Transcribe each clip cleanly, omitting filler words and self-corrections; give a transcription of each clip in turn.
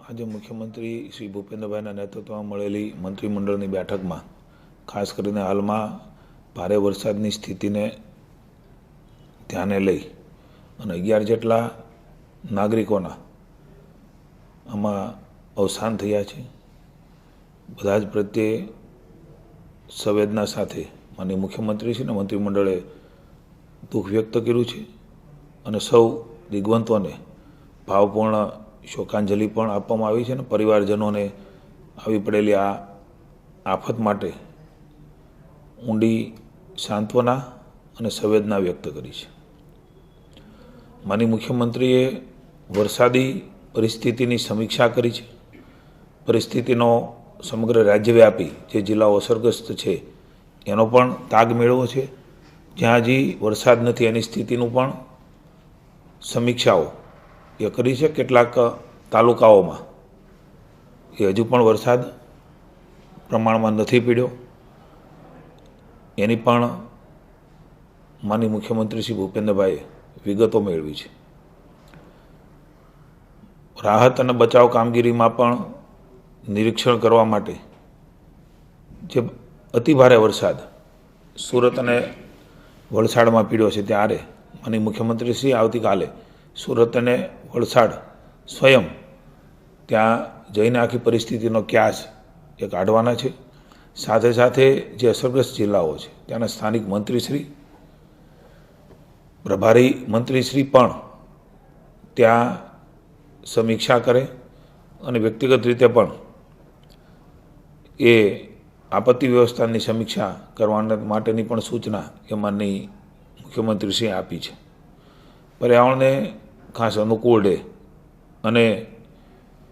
આજે મુખ્યમંત્રી શ્રી ભૂપેન્દ્રભાઈના નેતૃત્વમાં મળેલી મંત્રીમંડળની બેઠકમાં ખાસ કરીને હાલમાં ભારે વરસાદની સ્થિતિને ધ્યાને લઈ અને 11 જેટલા નાગરિકોના આમાં અવસાન થયા છે। બધા જ પ્રત્યે સંવેદના સાથે માનનીય મુખ્યમંત્રી શ્રી અને મંત્રીમંડળે દુઃખ વ્યક્ત કર્યું છે અને સૌ દિગ્વંતોને ભાવપૂર્ણ શોકાંજલિ પણ આપવામાં આવી છે અને પરિવારજનોને આવી પડેલી આ આફત માટે ઊંડી સાંત્વના અને સંવેદના વ્યક્ત કરી છે। માનનીય મુખ્યમંત્રીએ વરસાદી પરિસ્થિતિની સમીક્ષા કરી છે। પરિસ્થિતિનો સમગ્ર રાજ્યવ્યાપી જે જિલ્લાઓ અસરગ્રસ્ત છે એનો પણ તાગ મેળવ્યો છે। જ્યાં હજી વરસાદ નથી એની સ્થિતિનું પણ સમીક્ષાઓ એ કરી છે। કેટલાક તાલુકાઓમાં એ હજુ પણ વરસાદ પ્રમાણમાં નથી પડ્યો એની પણ માનનીય મુખ્યમંત્રી શ્રી ભૂપેન્દ્રભાઈએ વિગતો મેળવી છે। રાહત અને બચાવ કામગીરીમાં પણ નિરીક્ષણ કરવા માટે જે અતિભારે વરસાદ સુરત અને વલસાડમાં પડ્યો છે ત્યારે માનનીય મુખ્યમંત્રી શ્રી આવતીકાલે સુરત અને વલસાડ સ્વયં ત્યાં જઈને આખી પરિસ્થિતિનો ક્યાસ એ કાઢવાના છે। સાથે સાથે જે અસરગ્રસ્ત જિલ્લાઓ છે ત્યાંના સ્થાનિક મંત્રીશ્રી પ્રભારી મંત્રીશ્રી પણ ત્યાં સમીક્ષા કરે અને વ્યક્તિગત રીતે પણ એ આપત્તિ વ્યવસ્થાની સમીક્ષા કરવા માટેની પણ સૂચના એ માનનીય મુખ્યમંત્રીશ્રીએ આપી છે। પર્યાવરણને ખાસ અનુકૂળ રહે અને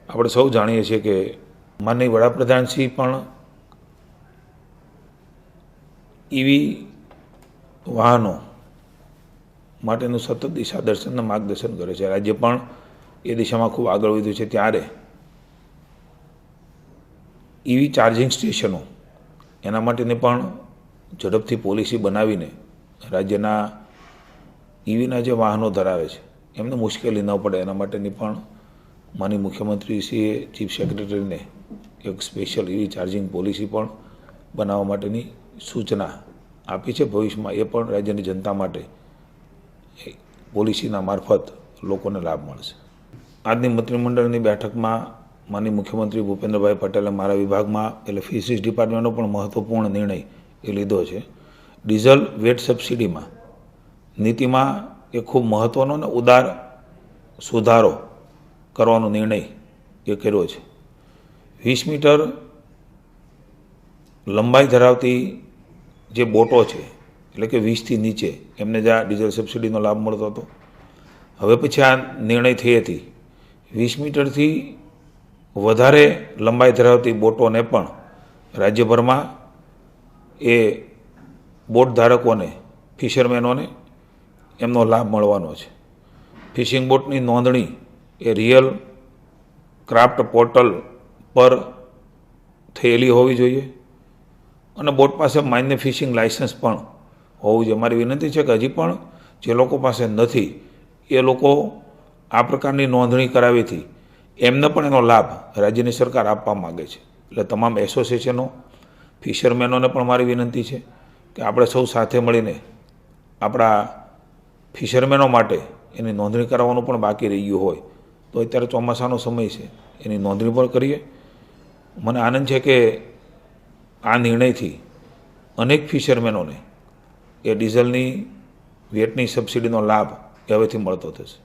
આપણે સૌ જાણીએ છીએ કે માનનીય વડાપ્રધાનશ્રી પણ ઈવી વાહનો માટેનું સતત દિશા દર્શન અને માર્ગદર્શન કરે છે। રાજ્ય પણ એ દિશામાં ખૂબ આગળ વધ્યું છે ત્યારે ઈવી ચાર્જિંગ સ્ટેશનો એના માટેની પણ ઝડપથી પોલિસી બનાવીને રાજ્યના ઈવીના જે વાહનો ધરાવે છે એમને મુશ્કેલી ન પડે એના માટેની પણ માનનીય મુખ્યમંત્રીશ્રીએ ચીફ સેક્રેટરીને એક સ્પેશિયલ ઈવી ચાર્જિંગ પોલિસી પણ બનાવવા માટેની સૂચના આપી છે। ભવિષ્યમાં એ પણ રાજ્યની જનતા માટે પોલિસીના મારફત લોકોને લાભ મળશે। આજની મંત્રીમંડળની બેઠકમાં માનનીય મુખ્યમંત્રી ભૂપેન્દ્રભાઈ પટેલે મારા વિભાગમાં એટલે ફિશરીઝ ડિપાર્ટમેન્ટનો પણ મહત્વપૂર્ણ નિર્ણય એ લીધો છે। ડીઝલ વેટ સબસિડીમાં નીતિમાં એ ખૂબ મહત્ત્વનો અને ઉદાર સુધારો કરવાનો નિર્ણય એ કર્યો છે। 20 મીટર લંબાઈ ધરાવતી જે બોટો છે એટલે કે 20થી નીચે એમને જ આ ડીઝલ સબસિડીનો લાભ મળતો હતો। હવે પછી આ નિર્ણય થઈ હતી 20 મીટરથી વધારે લંબાઈ ધરાવતી બોટોને પણ રાજ્યભરમાં એ બોટ ધારકોને ફિશરમેનોને એમનો લાભ મળવાનો છે। ફિશિંગ બોટની નોંધણી એ રિયલ ક્રાફ્ટ પોર્ટલ પર થયેલી હોવી જોઈએ અને બોટ પાસે માન્ય ફિશિંગ લાઇસન્સ પણ હોવું જોઈએ। મારી વિનંતી છે કે હજી પણ જે લોકો પાસે નથી એ લોકો આ પ્રકારની નોંધણી કરાવીથી એમને પણ એનો લાભ રાજ્યની સરકાર આપવા માગે છે। એટલે તમામ એસોસિએશનો ફિશરમેનોને પણ મારી વિનંતી છે કે આપણે સૌ સાથે મળીને આપણા ફિશરમેનો માટે એની નોંધણી કરાવવાનું પણ બાકી રહી ગયું હોય તો અત્યારે ચોમાસાનો સમય છે એની નોંધણી પણ કરીએ। મને આનંદ છે કે આ નિર્ણયથી અનેક ફિશરમેનોને એ ડીઝલની વેટની સબસિડીનો લાભ હવેથી મળતો થશે।